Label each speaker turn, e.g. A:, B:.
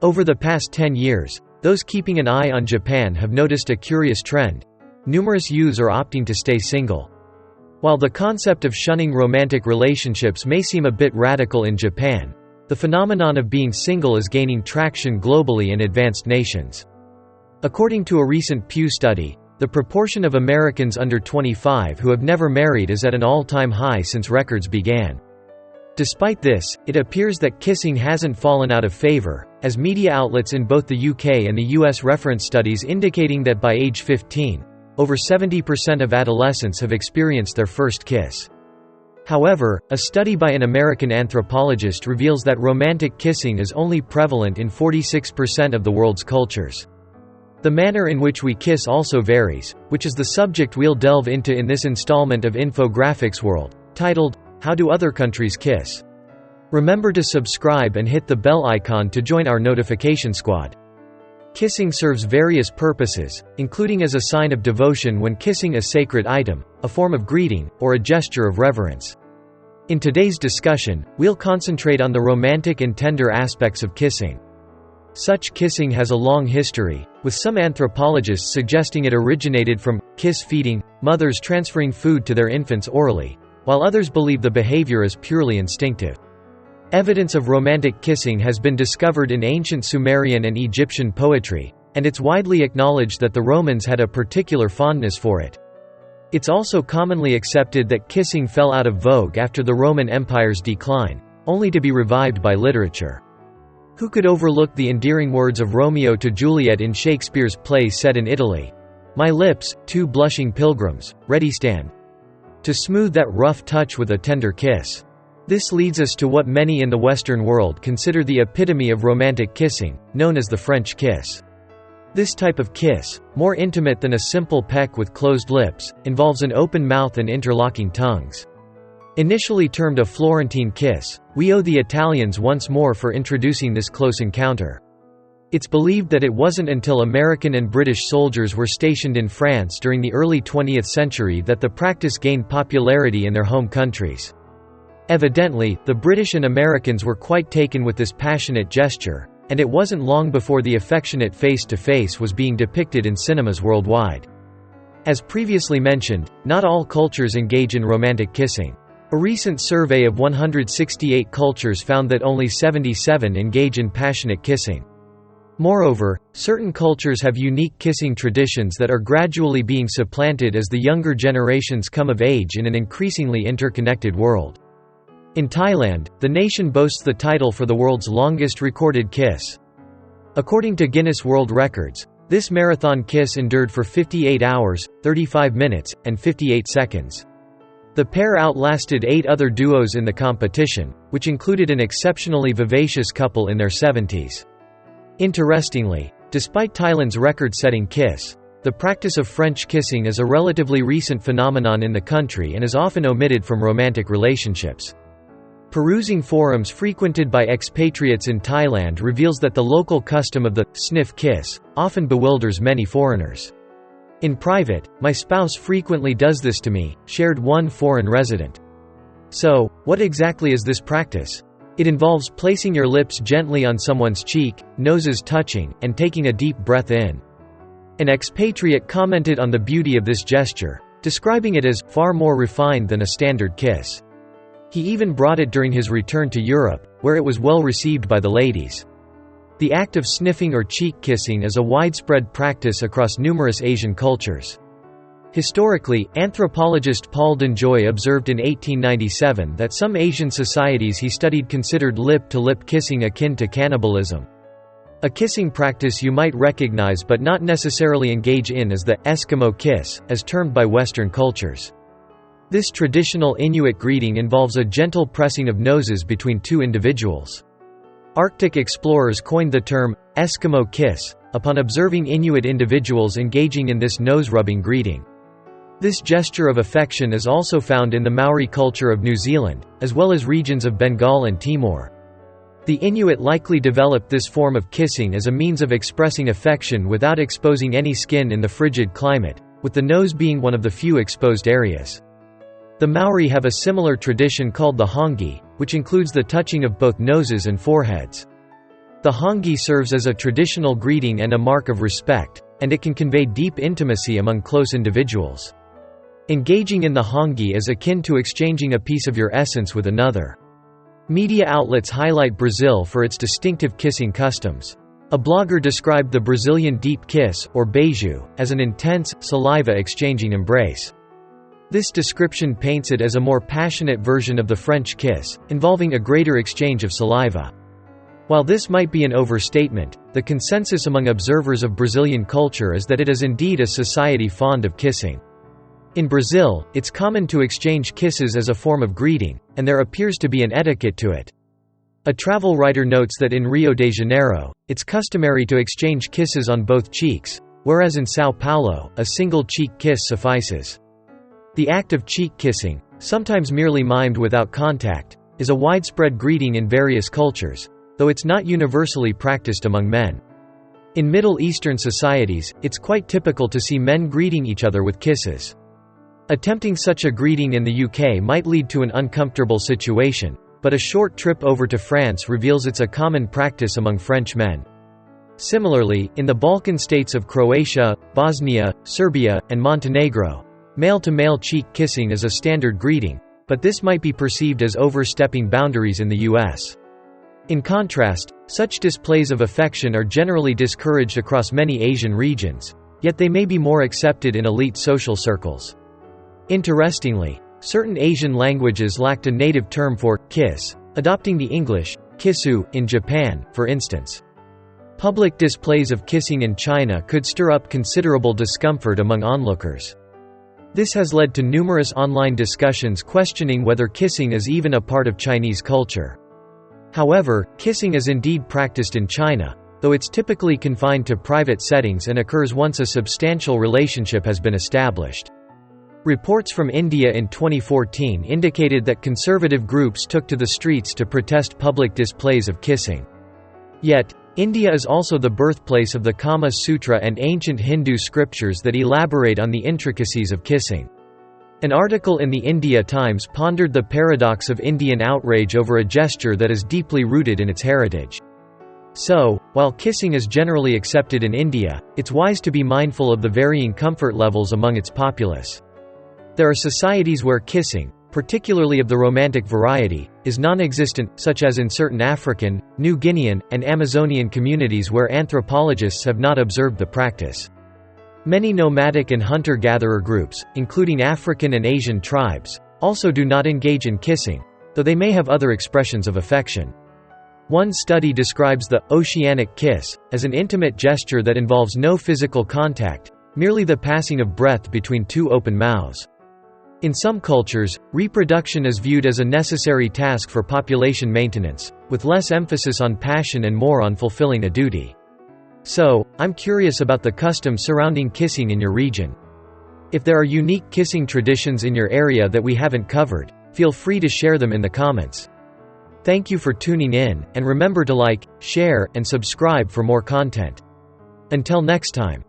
A: Over the past 10 years, those keeping an eye on Japan have noticed a curious trend. Numerous youths are opting to stay single. While the concept of shunning romantic relationships may seem a bit radical in Japan, the phenomenon of being single is gaining traction globally in advanced nations. According to a recent Pew study, the proportion of Americans under 25 who have never married is at an all-time high since records began. Despite this, it appears that kissing hasn't fallen out of favor, as media outlets in both the UK and the US reference studies indicating that by age 15, over 70% of adolescents have experienced their first kiss. However, a study by an American anthropologist reveals that romantic kissing is only prevalent in 46% of the world's cultures. The manner in which we kiss also varies, which is the subject we'll delve into in this installment of Infographics World, titled, How Do Other Countries Kiss? Remember to subscribe and hit the bell icon to join our notification squad. Kissing serves various purposes, including as a sign of devotion when kissing a sacred item, a form of greeting, or a gesture of reverence. In today's discussion, we'll concentrate on the romantic and tender aspects of kissing. Such kissing has a long history, with some anthropologists suggesting it originated from kiss feeding, mothers transferring food to their infants orally, while others believe the behavior is purely instinctive. Evidence of romantic kissing has been discovered in ancient Sumerian and Egyptian poetry, and it's widely acknowledged that the Romans had a particular fondness for it. It's also commonly accepted that kissing fell out of vogue after the Roman Empire's decline, only to be revived by literature. Who could overlook the endearing words of Romeo to Juliet in Shakespeare's play set in Italy? My lips, two blushing pilgrims, ready stand to smooth that rough touch with a tender kiss. This leads us to what many in the Western world consider the epitome of romantic kissing, known as the French kiss. This type of kiss, more intimate than a simple peck with closed lips, involves an open mouth and interlocking tongues. Initially termed a Florentine kiss, we owe the Italians once more for introducing this close encounter. It's believed that it wasn't until American and British soldiers were stationed in France during the early 20th century that the practice gained popularity in their home countries. Evidently, the British and Americans were quite taken with this passionate gesture, and it wasn't long before the affectionate face-to-face was being depicted in cinemas worldwide. As previously mentioned, not all cultures engage in romantic kissing. A recent survey of 168 cultures found that only 77 engage in passionate kissing. Moreover, certain cultures have unique kissing traditions that are gradually being supplanted as the younger generations come of age in an increasingly interconnected world. In Thailand, the nation boasts the title for the world's longest recorded kiss. According to Guinness World Records, this marathon kiss endured for 58 hours, 35 minutes, and 58 seconds. The pair outlasted 8 other duos in the competition, which included an exceptionally vivacious couple in their 70s. Interestingly, despite Thailand's record-setting kiss, the practice of French kissing is a relatively recent phenomenon in the country and is often omitted from romantic relationships. Perusing forums frequented by expatriates in Thailand reveals that the local custom of the sniff kiss often bewilders many foreigners. In private, my spouse frequently does this to me, shared one foreign resident. So, what exactly is this practice? It involves placing your lips gently on someone's cheek, noses touching, and taking a deep breath in. An expatriate commented on the beauty of this gesture, describing it as far more refined than a standard kiss. He even brought it during his return to Europe, where it was well received by the ladies. The act of sniffing or cheek kissing is a widespread practice across numerous Asian cultures. Historically, anthropologist Paul Denjoy observed in 1897 that some Asian societies he studied considered lip-to-lip kissing akin to cannibalism. A kissing practice you might recognize but not necessarily engage in is the Eskimo kiss, as termed by Western cultures. This traditional Inuit greeting involves a gentle pressing of noses between two individuals. Arctic explorers coined the term, Eskimo kiss, upon observing Inuit individuals engaging in this nose-rubbing greeting. This gesture of affection is also found in the Maori culture of New Zealand, as well as regions of Bengal and Timor. The Inuit likely developed this form of kissing as a means of expressing affection without exposing any skin in the frigid climate, with the nose being one of the few exposed areas. The Maori have a similar tradition called the hongi, which includes the touching of both noses and foreheads. The hongi serves as a traditional greeting and a mark of respect, and it can convey deep intimacy among close individuals. Engaging in the hongi is akin to exchanging a piece of your essence with another. Media outlets highlight Brazil for its distinctive kissing customs. A blogger described the Brazilian deep kiss, or beijo, as an intense, saliva-exchanging embrace. This description paints it as a more passionate version of the French kiss, involving a greater exchange of saliva. While this might be an overstatement, the consensus among observers of Brazilian culture is that it is indeed a society fond of kissing. In Brazil, it's common to exchange kisses as a form of greeting, and there appears to be an etiquette to it. A travel writer notes that in Rio de Janeiro, it's customary to exchange kisses on both cheeks, whereas in São Paulo, a single cheek kiss suffices. The act of cheek kissing, sometimes merely mimed without contact, is a widespread greeting in various cultures, though it's not universally practiced among men. In Middle Eastern societies, it's quite typical to see men greeting each other with kisses. Attempting such a greeting in the UK might lead to an uncomfortable situation, but a short trip over to France reveals it's a common practice among French men. Similarly, in the Balkan states of Croatia, Bosnia, Serbia, and Montenegro, male-to-male cheek kissing is a standard greeting, but this might be perceived as overstepping boundaries in the US. In contrast, such displays of affection are generally discouraged across many Asian regions, yet they may be more accepted in elite social circles. Interestingly, certain Asian languages lacked a native term for kiss, adopting the English kissu in Japan, for instance. Public displays of kissing in China could stir up considerable discomfort among onlookers. This has led to numerous online discussions questioning whether kissing is even a part of Chinese culture. However, kissing is indeed practiced in China, though it's typically confined to private settings and occurs once a substantial relationship has been established. Reports from India in 2014 indicated that conservative groups took to the streets to protest public displays of kissing. Yet, India is also the birthplace of the Kama Sutra and ancient Hindu scriptures that elaborate on the intricacies of kissing. An article in the India Times pondered the paradox of Indian outrage over a gesture that is deeply rooted in its heritage. So, while kissing is generally accepted in India, it's wise to be mindful of the varying comfort levels among its populace. There are societies where kissing, particularly of the romantic variety, is non-existent, such as in certain African, New Guinean, and Amazonian communities where anthropologists have not observed the practice. Many nomadic and hunter-gatherer groups, including African and Asian tribes, also do not engage in kissing, though they may have other expressions of affection. One study describes the oceanic kiss as an intimate gesture that involves no physical contact, merely the passing of breath between two open mouths. In some cultures, reproduction is viewed as a necessary task for population maintenance, with less emphasis on passion and more on fulfilling a duty. So, I'm curious about the customs surrounding kissing in your region. If there are unique kissing traditions in your area that we haven't covered, feel free to share them in the comments. Thank you for tuning in, and remember to like, share, and subscribe for more content. Until next time.